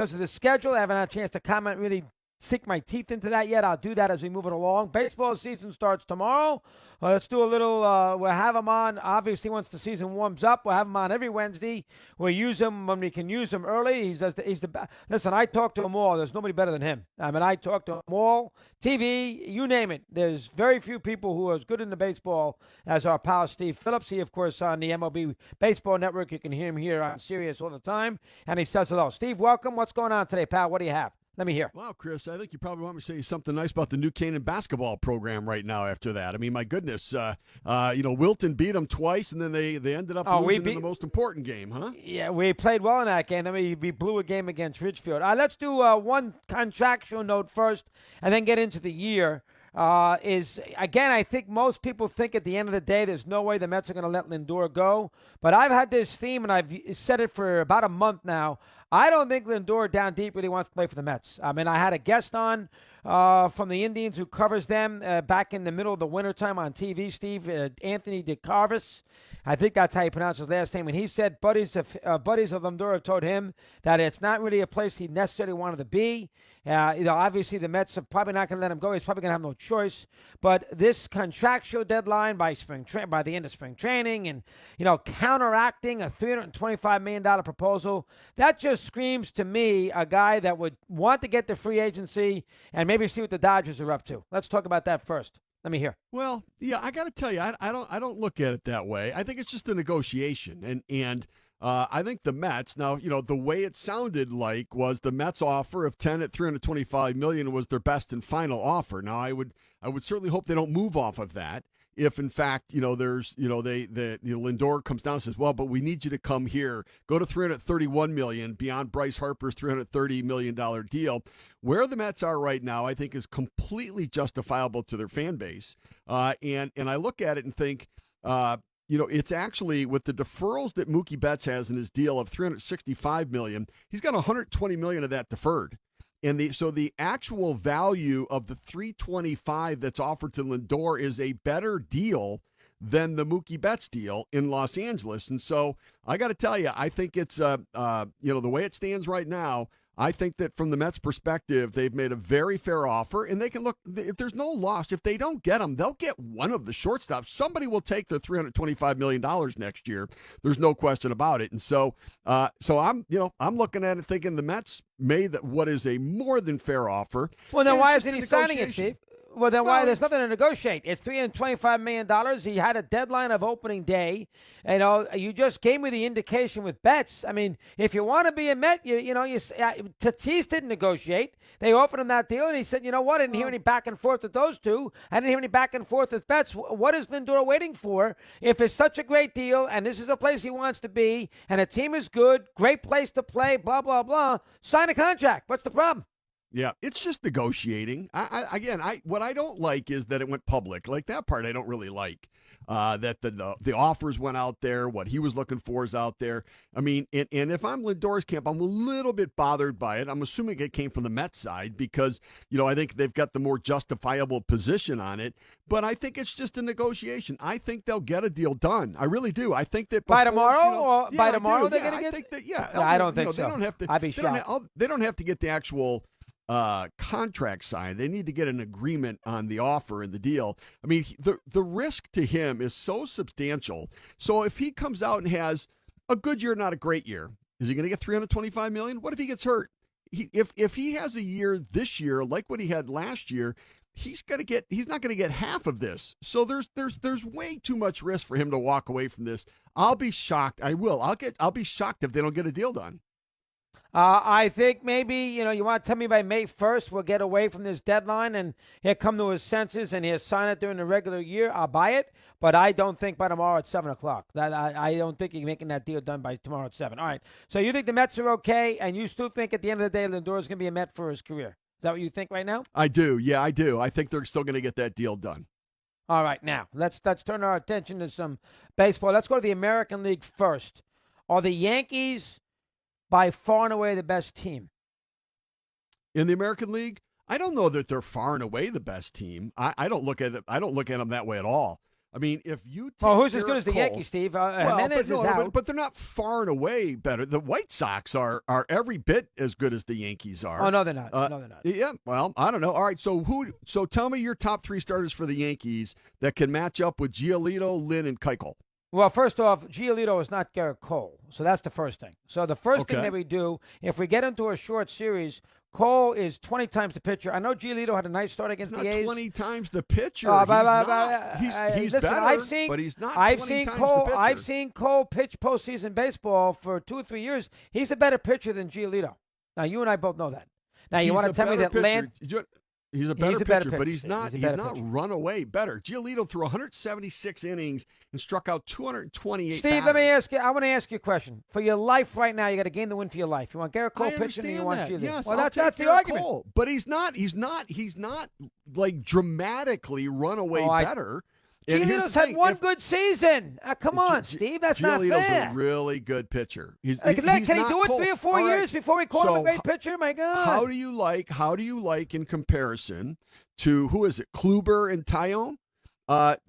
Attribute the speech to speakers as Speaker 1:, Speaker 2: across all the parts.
Speaker 1: because of the schedule. I haven't had a chance to comment, really sink my teeth into that yet. I'll do that as we move it along. Baseball season starts tomorrow. Let's do a little, we'll have him on, obviously, once the season warms up. We'll have him on every Wednesday. We'll use him when we can use him early. Listen, I talk to them all. There's nobody better than him. I mean, I talk to them all. TV, you name it. There's very few people who are as good in the baseball as our pal Steve Phillips. He, of course, on the MLB Baseball Network. You can hear him here on Sirius all the time. And he says hello. Steve, welcome. What's going on today, pal? What do you have? Let me hear.
Speaker 2: Wow, Chris, I think you probably want me to say something nice about the New Canaan basketball program right now after that. I mean, my goodness, Wilton beat them twice, and then they ended up losing in the most important game, huh?
Speaker 1: Yeah, we played well in that game. Then we blew a game against Ridgefield. Let's do one contractual note first and then get into the year. I think most people think at the end of the day there's no way the Mets are going to let Lindor go. But I've had this theme, and I've said it for about a month now. I don't think Lindor down deep really wants to play for the Mets. I mean, I had a guest on from the Indians who covers them back in the middle of the wintertime on TV, Steve, Anthony DeCarvis. I think that's how you pronounce his last name. And he said buddies of Lindor have told him that it's not really a place he necessarily wanted to be. Obviously the Mets are probably not going to let him go. He's probably going to have no choice. But this contractual deadline by the end of spring training and, counteracting a $325 million proposal, that just screams to me a guy that would want to get the free agency and maybe see what the Dodgers are up to. Let's talk about that first. Let me hear.
Speaker 2: Well, yeah, I got to tell you, I don't look at it that way. I think it's just a negotiation, and I think the Mets. Now, the way it sounded like was the Mets offer of 10 at $325 million was their best and final offer. Now, I would certainly hope they don't move off of that. If in fact, there's, Lindor comes down and says, well, but we need you to come here, go to $331 million beyond Bryce Harper's $330 million deal. Where the Mets are right now, I think is completely justifiable to their fan base. And I look at it and think, it's actually with the deferrals that Mookie Betts has in his deal of $365 million, he's got $120 million of that deferred. And so the actual value of the $325 that's offered to Lindor is a better deal than the Mookie Betts deal in Los Angeles. And so I got to tell you, I think it's, the way it stands right now, I think that from the Mets' perspective, they've made a very fair offer, and they can look, if there's no loss, if they don't get them, they'll get one of the shortstops. Somebody will take the $325 million next year. There's no question about it. And so I'm looking at it thinking the Mets made what is a more than fair offer.
Speaker 1: Well, then why isn't he signing it, Steve? Well, then why? There's nothing to negotiate. It's $325 million. He had a deadline of opening day. You just gave me the indication with Betts. I mean, if you want to be a Met, Tatis didn't negotiate. They offered him that deal, and he said, you know what? I didn't hear any back and forth with those two. I didn't hear any back and forth with Betts. What is Lindor waiting for? If it's such a great deal, and this is a place he wants to be, and the team is good, great place to play, blah, blah, blah, sign a contract. What's the problem?
Speaker 2: Yeah, it's just negotiating. What I don't like is that it went public. Like that part I don't really like. That the offers went out there, what he was looking for is out there. I mean, and if I'm Lindor's camp, I'm a little bit bothered by it. I'm assuming it came from the Mets side because, I think they've got the more justifiable position on it. But I think it's just a negotiation. I think they'll get a deal done. I really do. I think that
Speaker 1: by tomorrow they're going to get.
Speaker 2: I think that
Speaker 1: I don't think so.
Speaker 2: They don't have to.
Speaker 1: I'd be shocked.
Speaker 2: They don't have to get the actual contract signed. They need to get an agreement on the offer and the deal. I mean, the risk to him is so substantial. So if he comes out and has a good year, not a great year, is he going to get $325 million? What if he gets hurt? If he has a year this year like what he had last year, he's not going to get half of this. So there's way too much risk for him to walk away from this. I'll be shocked. I'll be shocked if they don't get a deal done.
Speaker 1: I think maybe, you want to tell me by May 1st we'll get away from this deadline and he'll come to his senses and he'll sign it during the regular year. I'll buy it, but I don't think by tomorrow at 7 o'clock. I don't think he's making that deal done by tomorrow at 7. All right, so you think the Mets are okay, and you still think at the end of the day Lindor is going to be a Met for his career. Is that what you think right now?
Speaker 2: I do. Yeah, I do. I think they're still going to get that deal done.
Speaker 1: All right, now let's turn our attention to some baseball. Let's go to the American League first. Are the Yankees by far and away the best team
Speaker 2: in the American League? I don't know that they're far and away the best team. I don't look at it. I don't look at them that way at all. I mean, if you take
Speaker 1: Well, who's as good
Speaker 2: Garrett
Speaker 1: as the
Speaker 2: Cole-
Speaker 1: Yankees, Steve?
Speaker 2: well,
Speaker 1: Jimenez is out.
Speaker 2: but they're not far and away better. The White Sox are every bit as good as the Yankees are.
Speaker 1: Oh, no, they're not. No, they're not.
Speaker 2: Yeah, well, I don't know. All right, so tell me your top 3 starters for the Yankees that can match up with Giolito, Lynn, and Keuchel.
Speaker 1: Well, first off, Giolito is not Garrett Cole. So that's the first thing. So the first thing
Speaker 2: Okay.
Speaker 1: that we do, if we get into a short series, Cole is 20 times the pitcher. I know Giolito had a nice start against
Speaker 2: He's
Speaker 1: the
Speaker 2: not
Speaker 1: A's.
Speaker 2: 20 times the pitcher. He's
Speaker 1: listen,
Speaker 2: better, but he's not 20 times the pitcher.
Speaker 1: I've seen Cole pitch postseason baseball for 2 or 3 years. He's a better pitcher than Giolito. Now, you and I both know that. Now, you want to tell me that
Speaker 2: He's a better pitcher, but he's not run away better. Giolito threw 176 innings and struck out 228
Speaker 1: Steve, let me ask you. I want to ask you a question. For your life right now, you got a game to win for your life. You want Garrett Cole pitching, or you want Giolito?
Speaker 2: Yes,
Speaker 1: well,
Speaker 2: that's
Speaker 1: the
Speaker 2: Garrett
Speaker 1: argument.
Speaker 2: Cole. But he's not like dramatically run away better.
Speaker 1: Giolito's had one good season. Come on, Steve. That's not fair.
Speaker 2: Giolito's a really good pitcher.
Speaker 1: Can he do it 3 or 4 years before we call him a great pitcher? My God.
Speaker 2: How do you like in comparison to who is it? Kluber and Tyone?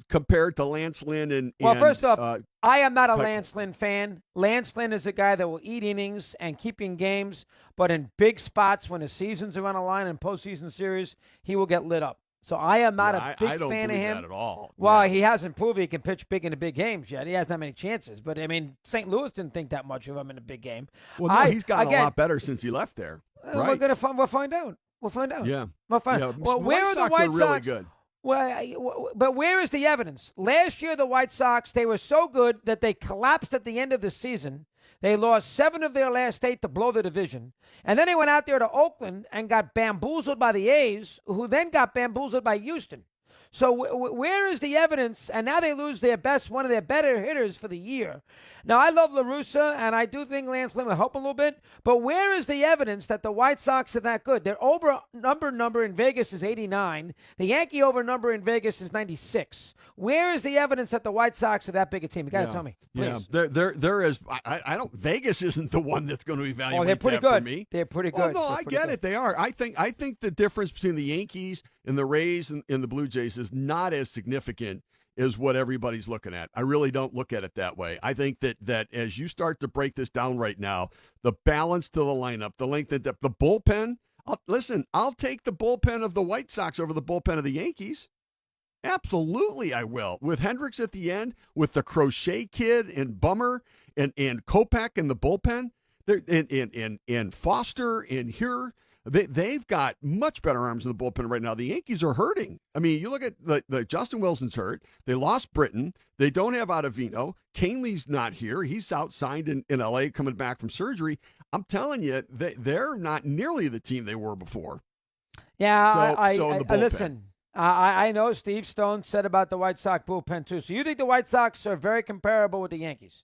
Speaker 2: Compared to Lance Lynn and
Speaker 1: well, first off, I am not a Lance Lynn fan. Lance Lynn is a guy that will eat innings and keep in games, but in big spots when the seasons are on the line in postseason series, he will get lit up. So I am not a big fan of him.
Speaker 2: That at all.
Speaker 1: Well, he hasn't proved he can pitch big in the big games yet. He hasn't had many chances. But, I mean, St. Louis didn't think that much of him in a big game.
Speaker 2: Well, no, he's gotten a lot better since he left there. Right?
Speaker 1: We'll find out. We'll find out.
Speaker 2: Yeah.
Speaker 1: We'll find out. Well, where are the White Sox?
Speaker 2: Really good.
Speaker 1: Well, but where is the evidence? Last year, the White Sox, they were so good that they collapsed at the end of the season. They lost 7 of their last 8 to blow the division. And then they went out there to Oakland and got bamboozled by the A's, who then got bamboozled by Houston. So where is the evidence? And now they lose one of their better hitters for the year. Now, I love La Russa, and I do think Lance Lynn will help a little bit. But where is the evidence that the White Sox are that good? Their over number in Vegas is 89. The Yankee over number in Vegas is 96. Where is the evidence that the White Sox are that big a team? You got to tell me, please.
Speaker 2: Yeah, there is. I don't. Vegas isn't the one that's going to evaluate.
Speaker 1: Oh, they're pretty
Speaker 2: that
Speaker 1: good.
Speaker 2: For me.
Speaker 1: They're pretty good.
Speaker 2: Oh no, I get it. They are. I think the difference between the Yankees and the Rays and the Blue Jays is not as significant as what everybody's looking at. I really don't look at it that way. I think that as you start to break this down right now, the balance to the lineup, the length and depth, the bullpen. I'll take the bullpen of the White Sox over the bullpen of the Yankees. Absolutely, I will. With Hendricks at the end, with the Crochet kid and Bummer and Kopech in the bullpen, and Foster and here. They've got much better arms in the bullpen right now. The Yankees are hurting. I mean, you look at the Justin Wilson's hurt. They lost Britton. They don't have Ottavino. Canley's not here. He's out signed in L.A. coming back from surgery. I'm telling you, they're not nearly the team they were before.
Speaker 1: Yeah,
Speaker 2: So in the bullpen.
Speaker 1: Listen. I know Steve Stone said about the White Sox bullpen too. So you think the White Sox are very comparable with the Yankees?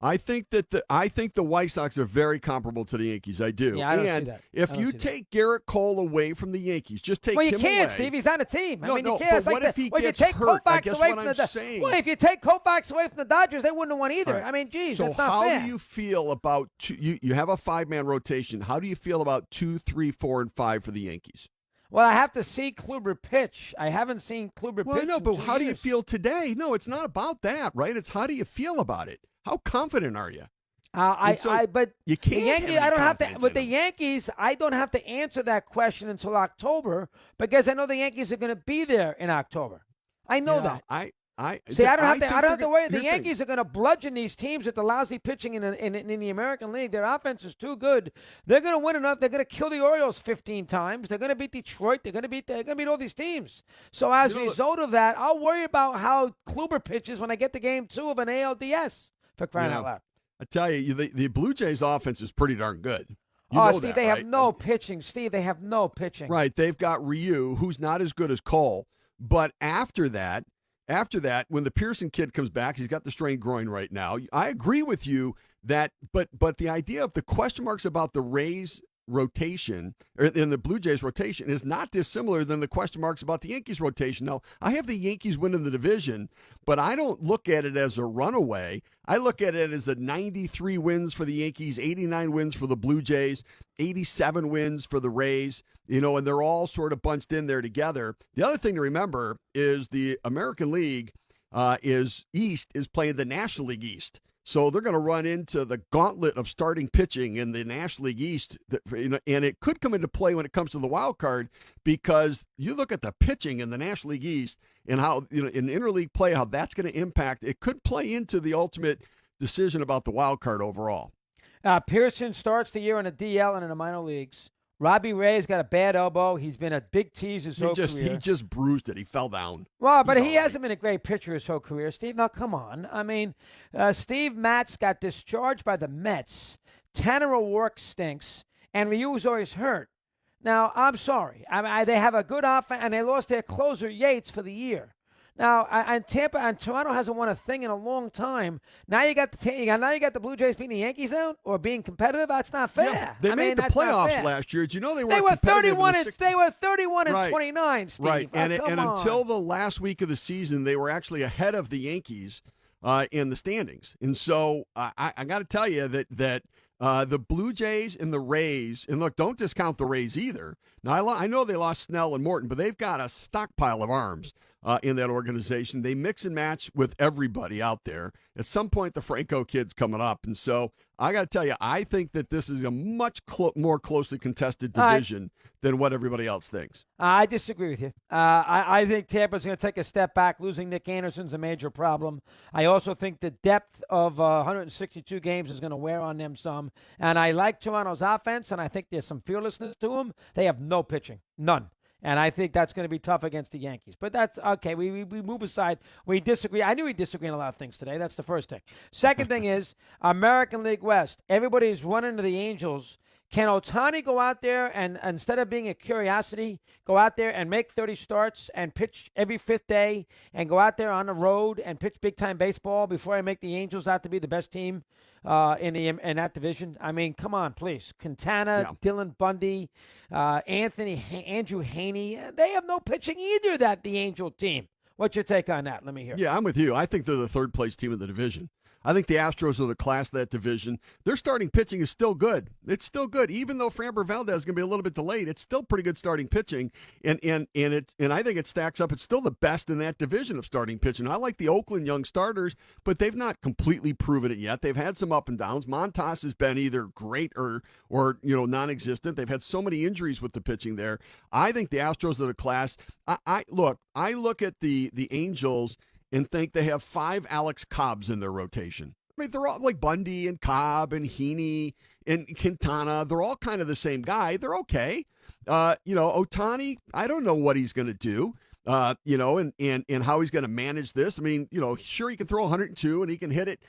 Speaker 2: I think the White Sox are very comparable to the Yankees. I do.
Speaker 1: Yeah, I don't see that.
Speaker 2: If you take Garrett Cole away from the Yankees, just take him away.
Speaker 1: Well, you can't, Steve. He's on a team.
Speaker 2: No,
Speaker 1: you can't.
Speaker 2: But what if he gets hurt? I guess what I'm saying.
Speaker 1: Well, if you take Koufax away from the Dodgers, they wouldn't have won either.
Speaker 2: Right.
Speaker 1: I mean, geez,
Speaker 2: so
Speaker 1: that's not fair.
Speaker 2: How do you feel about you have a 5-man rotation? How do you feel about 2, 3, 4, and 5 for the Yankees?
Speaker 1: Well, I have to see Kluber pitch. I haven't seen Kluber pitch.
Speaker 2: Well, no, but how do you
Speaker 1: years.
Speaker 2: feel today? No, it's not about that, right? It's how do you feel about it? How confident are you?
Speaker 1: But
Speaker 2: you can't.
Speaker 1: The Yankees, I don't have to. With the Yankees, I don't have to answer that question until October because I know the Yankees are going to be there in October. I know that. I don't have to worry. The Yankees are going to bludgeon these teams with the lousy pitching in the American League. Their offense is too good. They're going to win enough. They're going to kill the Orioles 15 times. They're going to beat Detroit. They're going to beat all these teams. So as a result of that, I'll worry about how Kluber pitches when I get to Game 2 of an ALDS. For crying out loud.
Speaker 2: I tell you, the Blue Jays offense is pretty darn good.
Speaker 1: Steve, they have no pitching. Steve, they have no pitching.
Speaker 2: Right. They've got Ryu, who's not as good as Cole. But after that, when the Pearson kid comes back, he's got the strained groin right now. I agree with you that, but the idea of the question marks about the Rays rotation, or in the Blue Jays rotation, is not dissimilar than the question marks about the Yankees rotation. Now, I have the Yankees winning the division, but I don't look at it as a runaway. I look at it as a 93 wins for the Yankees, 89 wins for the Blue Jays, 87 wins for the Rays, and they're all sort of bunched in there together. The other thing to remember is the American League is playing the National League East. So they're going to run into the gauntlet of starting pitching in the National League East, and it could come into play when it comes to the wild card, because you look at the pitching in the National League East and how, in interleague play, how that's going to impact. It could play into the ultimate decision about the wild card overall.
Speaker 1: Pearson starts the year on a DL and in the minor leagues. Robbie Ray's got a bad elbow. He's been a big tease his whole career.
Speaker 2: He just bruised it. He fell down.
Speaker 1: Well, but he hasn't been a great pitcher his whole career, Steve. Now, come on. I mean, Steve Matz got discharged by the Mets. Tanner O'Rourke stinks. And Ryu's always hurt. Now, I'm sorry. They have a good offense, and they lost their closer, Yates, for the year. Now, and Tampa and Toronto hasn't won a thing in a long time. Now you got the Blue Jays beating the Yankees out or being competitive. That's not fair.
Speaker 2: Yeah, they made the playoffs last year. Did you know they
Speaker 1: were 31 and 29, Steve.
Speaker 2: Right, and
Speaker 1: on.
Speaker 2: Until the last week of the season, they were actually ahead of the Yankees in the standings. And so I got to tell you that the Blue Jays and the Rays, and look, don't discount the Rays either. Now, I know they lost Snell and Morton, but they've got a stockpile of arms in that organization. They mix and match with everybody out there. At some point, the Franco kid's coming up. And so I got to tell you, I think that this is a much more closely contested division than what everybody else thinks.
Speaker 1: I disagree with you. I think Tampa's going to take a step back. Losing Nick Anderson's a major problem. I also think the depth of 162 games is going to wear on them some. And I like Toronto's offense, and I think there's some fearlessness to them. They have no pitching. None. And I think that's going to be tough against the Yankees. But that's okay. We move aside. We disagree. I knew we disagree on a lot of things today. That's the first thing. Second thing is American League West. Everybody's running to the Angels. Can Ohtani go out there and instead of being a curiosity, go out there and make 30 starts and pitch every fifth day and go out there on the road and pitch big-time baseball before I make the Angels out to be the best team in that division? I mean, come on, please. Quintana, Dylan Bundy, Andrew Haney, they have no pitching either, the Angel team. What's your take on that? Let me hear.
Speaker 2: Yeah, I'm with you. I think they're the third-place team in the division. I think the Astros are the class of that division. Their starting pitching is still good. It's still good. Even though Framber Valdez is going to be a little bit delayed, it's still pretty good starting pitching. And I think it stacks up. It's still the best in that division of starting pitching. I like the Oakland young starters, but they've not completely proven it yet. They've had some up and downs. Montas has been either great or non-existent. They've had so many injuries with the pitching there. I think the Astros are the class. I look at the Angels and think they have 5 Alex Cobbs in their rotation. I mean, they're all like Bundy and Cobb and Heaney and Quintana. They're all kind of the same guy. They're okay. Ohtani, I don't know what he's going to do, and how he's going to manage this. I mean, sure, he can throw 102 and he can hit it,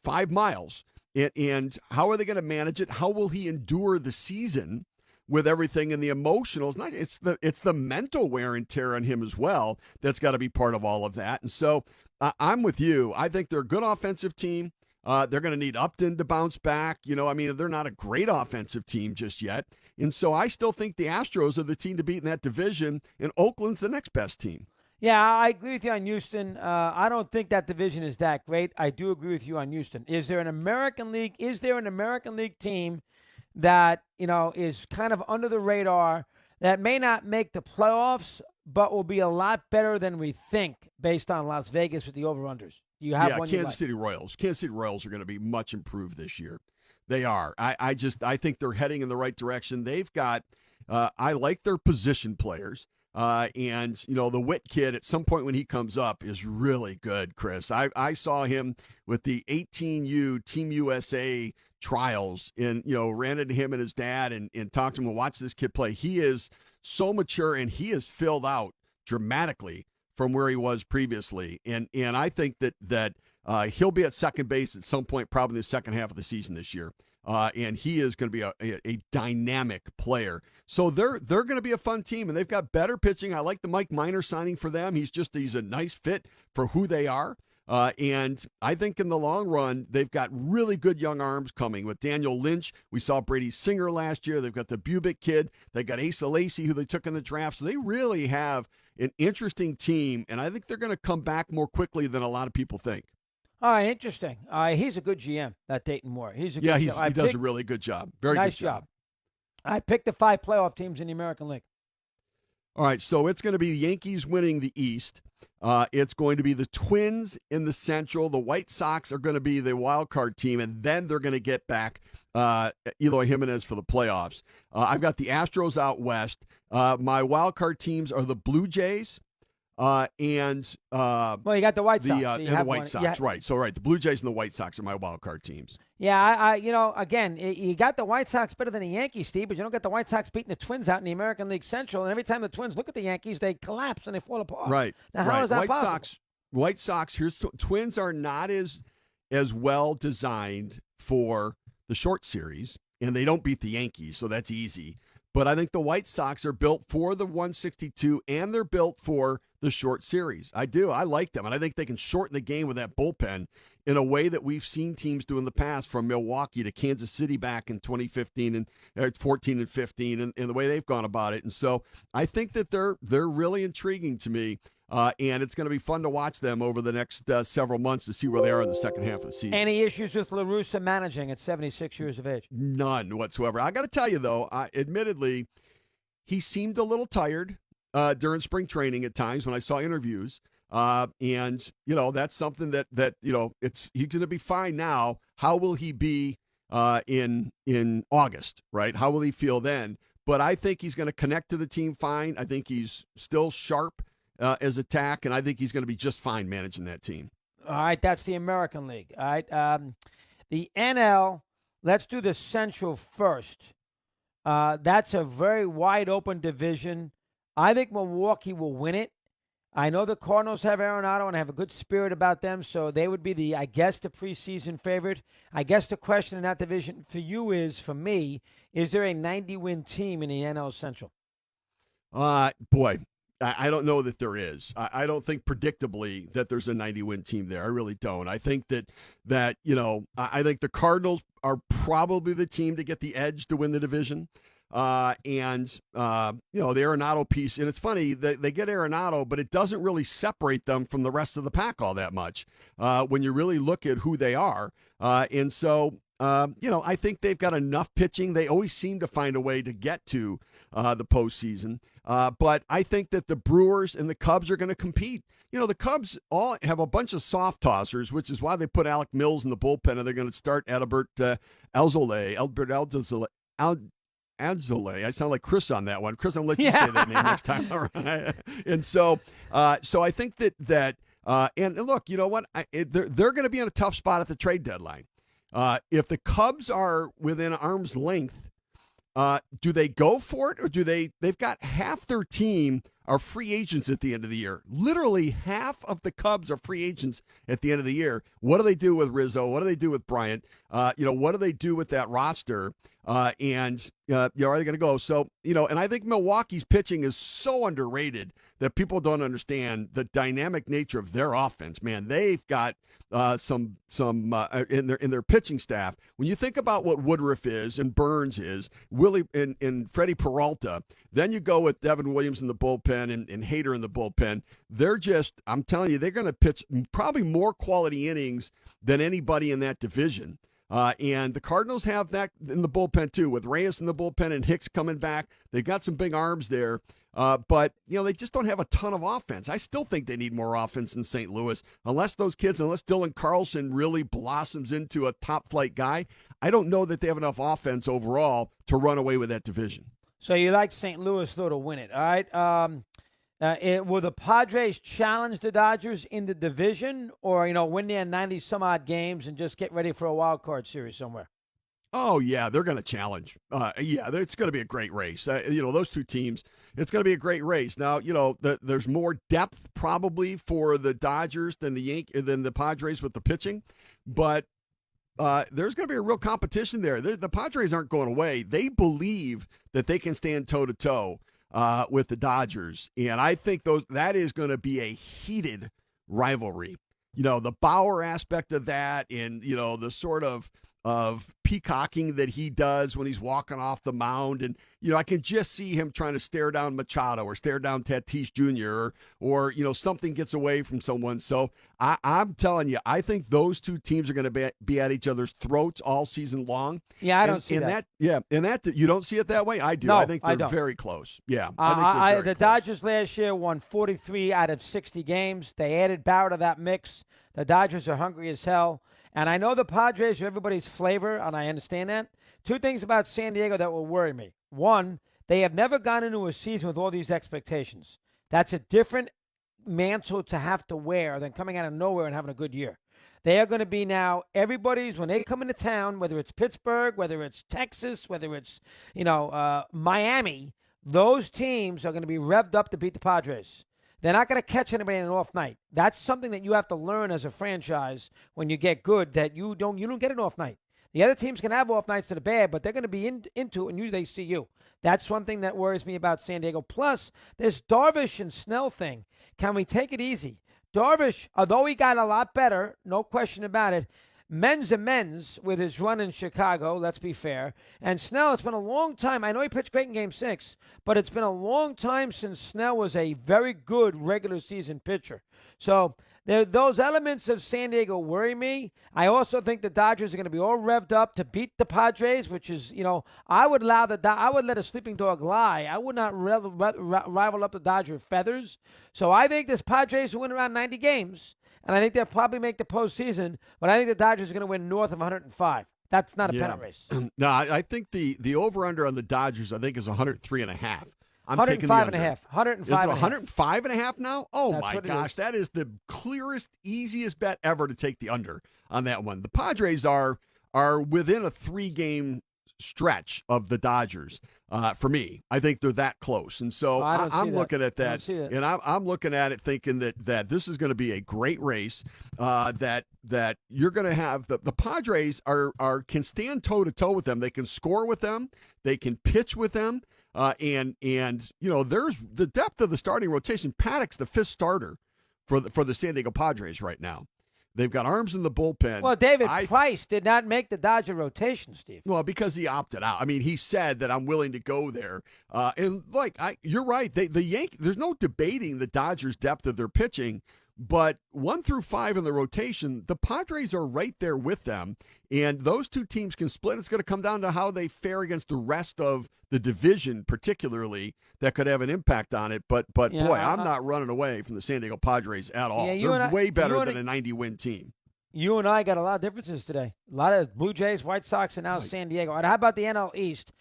Speaker 2: 5 miles. And how are they going to manage it? How will he endure the season? With everything and the emotional, it's the mental wear and tear on him as well that's got to be part of all of that. And so I'm with you. I think they're a good offensive team. They're going to need Upton to bounce back. They're not a great offensive team just yet. And so I still think the Astros are the team to beat in that division, and Oakland's the next best team.
Speaker 1: Yeah, I agree with you on Houston. I don't think that division is that great. I do agree with you on Houston. Is there an American League team that, is kind of under the radar that may not make the playoffs, but will be a lot better than we think based on Las Vegas with the over-unders? You have one.
Speaker 2: Kansas City Royals. Kansas City Royals are going to be much improved this year. They are. I think they're heading in the right direction. They've got, I like their position players. And the Witt kid at some point when he comes up is really good, Chris. I saw him with the 18U Team USA trials and, ran into him and his dad and talked to him and watched this kid play. He is so mature and he is filled out dramatically from where he was previously. And I think that he'll be at second base at some point, probably in the second half of the season this year. And he is going to be a dynamic player. So they're going to be a fun team, and they've got better pitching. I like the Mike Minor signing for them. He's a nice fit for who they are. And I think in the long run, they've got really good young arms coming with Daniel Lynch. We saw Brady Singer last year. They've got the Bubick kid. They got Asa Lacy, who they took in the draft. So they really have an interesting team, and I think they're going to come back more quickly than a lot of people think.
Speaker 1: All right, interesting. He's a good GM, that Dayton Moore. He's a good GM.
Speaker 2: He does a really good job. Very
Speaker 1: nice
Speaker 2: good job.
Speaker 1: I picked the 5 playoff teams in the American League.
Speaker 2: All right, so it's going to be the Yankees winning the East. It's going to be the Twins in the Central. The White Sox are going to be the wild card team, and then they're going to get back Eloy Jimenez for the playoffs. I've got the Astros out west. My wild card teams are the Blue Jays. Well,
Speaker 1: you got the White Sox.
Speaker 2: And the White Sox, right. So, right, the Blue Jays and the White Sox are my wild card teams.
Speaker 1: Yeah, again, you got the White Sox better than the Yankees, Steve, but you don't get the White Sox beating the Twins out in the American League Central, and every time the Twins look at the Yankees, they collapse and they fall apart.
Speaker 2: Right.
Speaker 1: Now, how is that possible?
Speaker 2: White Sox, Twins are not as well designed for the short series, and they don't beat the Yankees, so that's easy. But I think the White Sox are built for the 162, and they're built for the short series. I do. I like them, and I think they can shorten the game with that bullpen in a way that we've seen teams do in the past, from Milwaukee to Kansas City back in 2015 and 14 and 15, and the way they've gone about it. And so I think that they're really intriguing to me, and it's going to be fun to watch them over the next several months to see where they are in the second half of the season.
Speaker 1: Any issues with La Russa managing at 76 years of age?
Speaker 2: None whatsoever. I got to tell you, though, admittedly, he seemed a little tired during spring training at times when I saw interviews. And, that's something that he's going to be fine now. How will he be in August, right? How will he feel then? But I think he's going to connect to the team fine. I think he's still sharp as attack, and I think he's going to be just fine managing that team.
Speaker 1: All right, that's the American League. All right, the NL, let's do the Central first. That's a very wide-open division. I think Milwaukee will win it. I know the Cardinals have Arenado and have a good spirit about them, so they would be the preseason favorite. I guess the question in that division for you is, for me, is there a 90-win team in the NL Central?
Speaker 2: Boy, I don't know that there is. I don't think predictably that there's a 90-win team there. I really don't. I think that I think the Cardinals are probably the team to get the edge to win the division. The Arenado piece, and it's funny that they get Arenado, but it doesn't really separate them from the rest of the pack all that much when you really look at who they are. I think they've got enough pitching. They always seem to find a way to get to the postseason. But I think that the Brewers and the Cubs are going to compete. The Cubs all have a bunch of soft tossers, which is why they put Alec Mills in the bullpen, and they're going to start Albert Alzolay. I sound like Chris on that one. Chris, I'm going to let you say that name next time. All right. And so I think that and look, you know what? They're going to be in a tough spot at the trade deadline. If the Cubs are within arm's length, do they go for it, or they've got half their team are free agents at the end of the year. Literally half of the Cubs are free agents at the end of the year. What do they do with Rizzo? What do they do with Bryant? What do they do with that roster? Are they going to go? So, and I think Milwaukee's pitching is so underrated that people don't understand the dynamic nature of their offense. Man, they've got some in their pitching staff. When you think about what Woodruff is and Burns is, Willie and Freddie Peralta, then you go with Devin Williams in the bullpen and Hader in the bullpen. I'm telling you, they're going to pitch probably more quality innings than anybody in that division. And the Cardinals have that in the bullpen, too, with Reyes in the bullpen and Hicks coming back. They've got some big arms there. But they just don't have a ton of offense. I still think they need more offense in St. Louis. Unless Dylan Carlson really blossoms into a top-flight guy, I don't know that they have enough offense overall to run away with that division.
Speaker 1: So you like St. Louis, though, to win it, all right? Will the Padres challenge the Dodgers in the division, or win their 90-some-odd games and just get ready for a wild card series somewhere?
Speaker 2: Oh, yeah, they're going to challenge. It's going to be a great race. Those two teams, it's going to be a great race. Now, there's more depth probably for the Dodgers than the Padres with the pitching, but there's going to be a real competition there. The Padres aren't going away. They believe that they can stand toe-to-toe with the Dodgers, and I think that is going to be a heated rivalry. the Bauer aspect of that, and the sort of peacocking that he does when he's walking off the mound. And, I can just see him trying to stare down Machado or stare down Tatis Jr. or something gets away from someone. So I'm telling you, I think those two teams are going to be at each other's throats all season long.
Speaker 1: Yeah, I don't see that.
Speaker 2: And that you don't see it that way? I do.
Speaker 1: No,
Speaker 2: I think they're
Speaker 1: don't.
Speaker 2: very close. Yeah, I think they're very
Speaker 1: the
Speaker 2: close.
Speaker 1: Dodgers last year won 43 out of 60 games. They added Bauer to that mix. The Dodgers are hungry as hell. And I know the Padres are everybody's flavor, and I understand that. Two things about San Diego that will worry me. One, they have never gone into a season with all these expectations. That's a different mantle to have to wear than coming out of nowhere and having a good year. They are going to be now everybody's, when they come into town, whether it's Pittsburgh, whether it's Texas, whether it's, Miami, those teams are going to be revved up to beat the Padres. They're not going to catch anybody in an off night. That's something that you have to learn as a franchise when you get good, that you don't get an off night. The other teams can have off nights that are bad, but they're going to be into it, and usually they see you. That's one thing that worries me about San Diego. Plus, this Darvish and Snell thing. Can we take it easy? Darvish, although he got a lot better, no question about it, men's with his run in Chicago, let's be fair. And Snell, it's been a long time. I know he pitched great in Game 6, but it's been a long time since Snell was a very good regular season pitcher. So those elements of San Diego worry me. I also think the Dodgers are going to be all revved up to beat the Padres, which is, I would let a sleeping dog lie. I would not rival up the Dodger feathers. So I think this Padres will win around 90 games. And I think they'll probably make the postseason, but I think the Dodgers are going to win north of 105. That's not a pennant race.
Speaker 2: No, I think the over-under on the Dodgers, I think, is 103.5. I'm
Speaker 1: 105
Speaker 2: taking the under.
Speaker 1: and a half. 105
Speaker 2: Is it
Speaker 1: and a half.
Speaker 2: 105 and a half now? Oh,
Speaker 1: That's
Speaker 2: my gosh. That is the clearest, easiest bet ever to take the under on that one. The Padres are within a 3-game stretch of the Dodgers. For me, I think they're that close, and so I'm looking at that, and I'm looking at it thinking that this is going to be a great race. That you're going to have the Padres can stand toe to toe with them. They can score with them. They can pitch with them. And there's the depth of the starting rotation. Paddock's the 5th starter for the San Diego Padres right now. They've got arms in the bullpen.
Speaker 1: Well, David Price did not make the Dodger rotation, Steve.
Speaker 2: Well, because he opted out. I mean, he said that I'm willing to go there. And you're right. The Yankees. There's no debating the Dodgers' depth of their pitching. But 1 through 5 in the rotation, the Padres are right there with them. And those two teams can split. It's going to come down to how they fare against the rest of the division, particularly, that could have an impact on it. But boy, I'm not running away from the San Diego Padres at all. They're way better than a 90-win team.
Speaker 1: You and I got a lot of differences today. A lot of Blue Jays, White Sox, and now San Diego. And how about the NL East?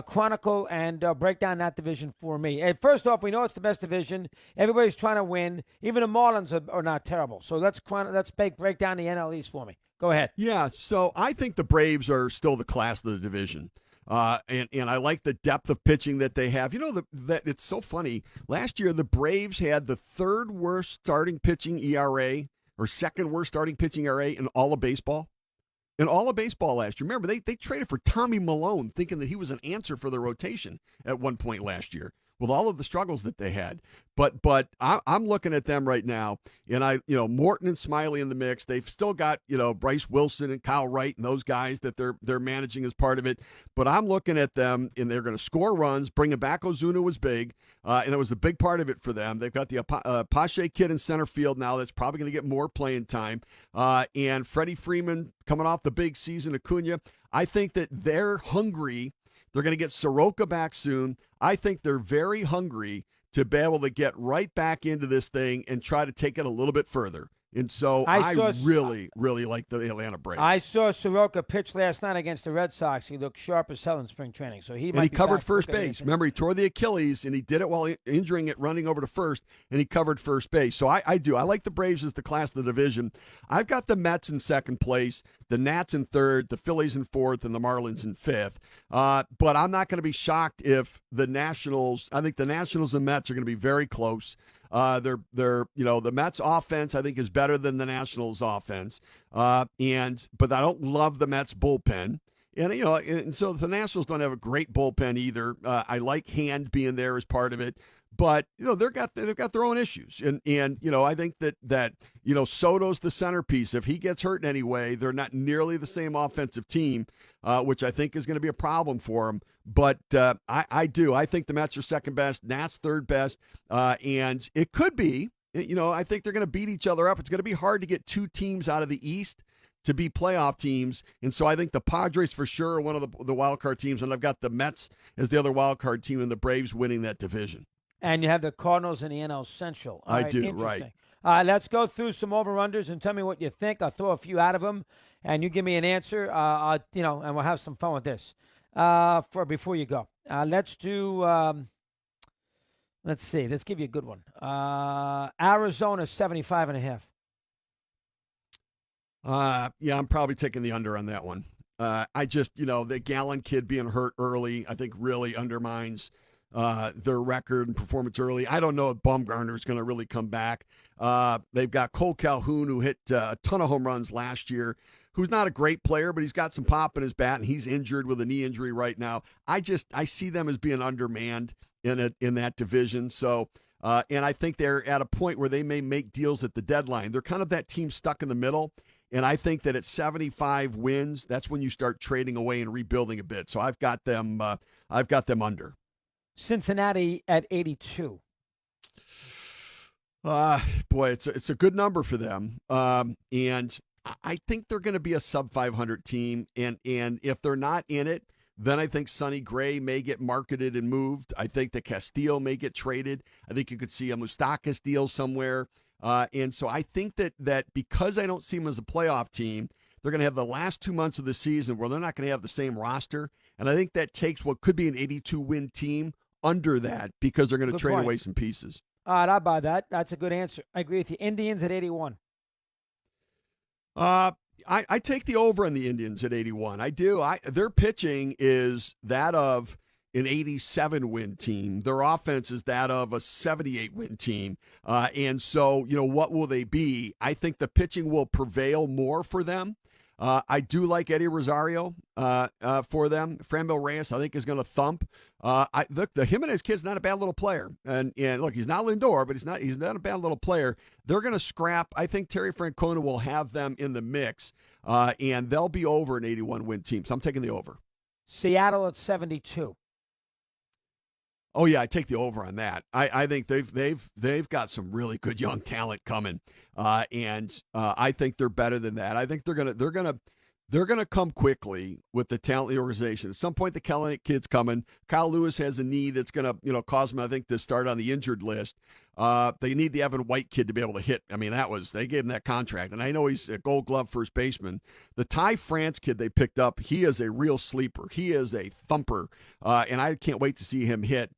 Speaker 1: Chronicle and break down that division for me. And first off, we know it's the best division. Everybody's trying to win. Even the Marlins are not terrible. So let's break down the NL East for me. Go ahead.
Speaker 2: Yeah, so I think the Braves are still the class of the division. And I like the depth of pitching that they have. That it's so funny. Last year, the Braves had the 3rd worst starting pitching ERA or 2nd worst starting pitching ERA in all of baseball. In all of baseball last year. Remember, they traded for Tommy Malone thinking that he was an answer for the rotation at one point last year with all of the struggles that they had. But I'm looking at them right now, and Morton and Smiley in the mix. They've still got, Bryce Wilson and Kyle Wright and those guys that they're managing as part of it. But I'm looking at them, and they're going to score runs. Bringing back Ozuna was big, and it was a big part of it for them. They've got the Pache kid in center field now that's probably going to get more playing time. And Freddie Freeman coming off the big season, Acuna. I think that they're hungry. They're going to get Soroka back soon. I think they're very hungry to be able to get right back into this thing and try to take it a little bit further. And so I really, really like the Atlanta Braves.
Speaker 1: I saw Soroka pitch last night against the Red Sox. He looked sharp as hell in spring training. So he
Speaker 2: covered first base. Remember, he tore the Achilles, and he did it while injuring it, running over to first, and he covered first base. So I do. I like the Braves as the class of the division. I've got the Mets in 2nd place, the Nats in 3rd, the Phillies in 4th, and the Marlins in 5th. But I'm not going to be shocked if the Nationals, I think the Nationals and Mets are going to be very close. The Mets offense I think is better than the Nationals offense. But I don't love the Mets bullpen. And so the Nationals don't have a great bullpen either. I like Hand being there as part of it. But they've got their own issues, and I think that Soto's the centerpiece. If he gets hurt in any way, they're not nearly the same offensive team, which I think is going to be a problem for him. But I think the Mets are second best, Nats third best, and it could be. I think they're going to beat each other up. It's going to be hard to get two teams out of the East to be playoff teams. And so I think the Padres for sure are one of the wild card teams, and I've got the Mets as the other wild card team and the Braves winning that division.
Speaker 1: And you have the Cardinals in the NL Central.
Speaker 2: I do, right.
Speaker 1: Let's go through some over-unders and tell me what you think. I'll throw a few out of them, and you give me an answer, and we'll have some fun with this before you go. Let's do, let's see. Let's give you a good one. Arizona 75.5.
Speaker 2: I'm probably taking the under on that one. The Gallen kid being hurt early, I think really undermines their record and performance early. I don't know if Bumgarner's going to really come back. They've got Cole Calhoun, who hit a ton of home runs last year, who's not a great player, but he's got some pop in his bat, and he's injured with a knee injury right now. I see them as being undermanned in that division. So, and I think they're at a point where they may make deals at the deadline. They're kind of that team stuck in the middle. And I think that at 75 wins, that's when you start trading away and rebuilding a bit. So I've got them under.
Speaker 1: Cincinnati at 82.
Speaker 2: Boy, it's a good number for them. And I think they're going to be a sub 500 team. And if they're not in it, then I think Sonny Gray may get marketed and moved. I think that Castillo may get traded. I think you could see a Moustakas deal somewhere. And so I think that because I don't see them as a playoff team, they're going to have the last 2 months of the season where they're not going to have the same roster. And I think that takes what could be an 82-win team under that because they're going to trade away some pieces.
Speaker 1: All right, I buy that. That's a good answer. I agree with you. Indians at 81.
Speaker 2: I take the over on the Indians at 81. I do. Their pitching is that of an 87-win team. Their offense is that of a 78-win team. And so, what will they be? I think the pitching will prevail more for them. I do like Eddie Rosario for them. Franmil Reyes, I think, is going to thump. Look, the Jimenez kid's not a bad little player. And look, he's not Lindor, but he's not a bad little player. They're going to scrap. I think Terry Francona will have them in the mix, and they'll be over an 81-win team. So I'm taking the over.
Speaker 1: Seattle at 72.
Speaker 2: Oh yeah, I take the over on that. I think they've got some really good young talent coming, and I think they're better than that. I think they're gonna come quickly with the talent of the organization. At some point, the Kellenic kid's coming. Kyle Lewis has a knee that's gonna cause him, I think, to start on the injured list. They need the Evan White kid to be able to hit. I mean, they gave him that contract, and I know he's a Gold Glove first baseman. The Ty France kid they picked up, he is a real sleeper. He is a thumper, and I can't wait to see him hit.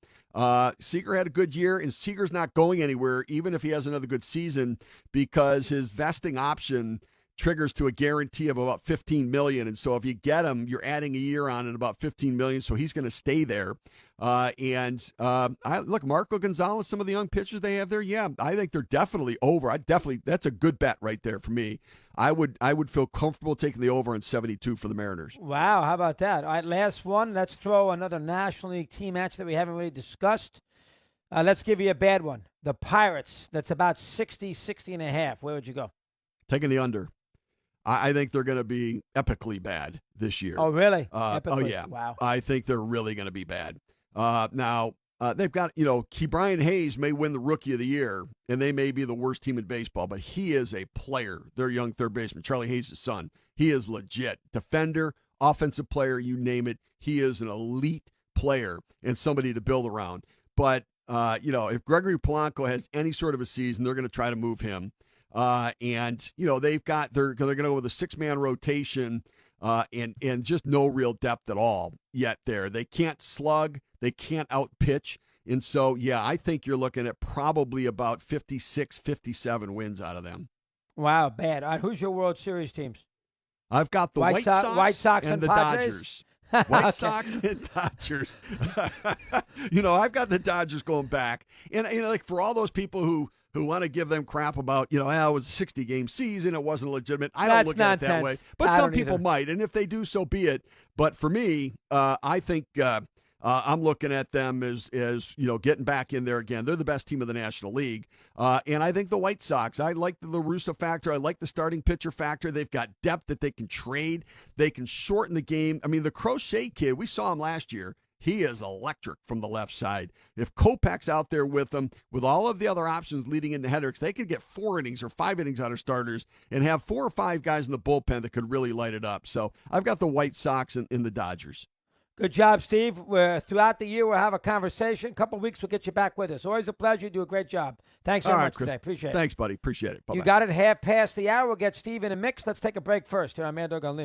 Speaker 2: Seager had a good year, and Seager's not going anywhere, even if he has another good season, because his vesting option triggers to a guarantee of about $15 million. And so if you get him, you're adding a year on at about $15 million. So he's going to stay there. Look, Marco Gonzalez, some of the young pitchers they have there. Yeah, I think they're definitely over. That's a good bet right there for me. I would feel comfortable taking the over on 72 for the Mariners.
Speaker 1: Wow, how about that? All right, last one. Let's throw another National League team match that we haven't really discussed. Let's give you a bad one. The Pirates. That's about 60.5. Where would you go?
Speaker 2: Taking the under. I think they're going to be epically bad this year.
Speaker 1: Oh, really?
Speaker 2: Oh, yeah.
Speaker 1: Wow.
Speaker 2: I think they're really going to be bad. Now, they've got, Brian Hayes may win the Rookie of the Year, and they may be the worst team in baseball, but he is a player. Their young third baseman, Charlie Hayes' son. He is legit. Defender, offensive player, you name it. He is an elite player and somebody to build around. But, if Gregory Polanco has any sort of a season, they're going to try to move him. They're going to go with a 6-man rotation, and just no real depth at all yet there. They can't slug. They can't outpitch. And so, yeah, I think you're looking at probably about 56, 57 wins out of them.
Speaker 1: Wow, bad. All right, who's your World Series teams?
Speaker 2: Like the White Sox and
Speaker 1: the
Speaker 2: Dodgers. White Sox and Dodgers. I've got the Dodgers going back. And, like for all those people who want to give them crap about, it was a 60-game season, it wasn't legitimate. I don't look at it that way. But some people might, and if they do, so be it. But for me, I think I'm looking at them as getting back in there again. They're the best team of the National League. And I think the White Sox, I like the Russo factor. I like the starting pitcher factor. They've got depth that they can trade. They can shorten the game. I mean, the Crochet kid, we saw him last year. He is electric from the left side. If Kopech's out there with them, with all of the other options leading into Hendricks, they could get 4 innings or 5 innings out of starters and have 4 or 5 guys in the bullpen that could really light it up. So I've got the White Sox in the Dodgers.
Speaker 1: Good job, Steve. Throughout the year, we'll have a conversation. A couple of weeks, we'll get you back with us. Always a pleasure. You do a great job. Thanks so much
Speaker 2: Chris.
Speaker 1: today. Appreciate it.
Speaker 2: Thanks, buddy. Appreciate it. Bye-bye.
Speaker 1: You got it 1/2 past the hour. We'll get Steve in a mix. Let's take a break first here on Mad Dog Unleashed.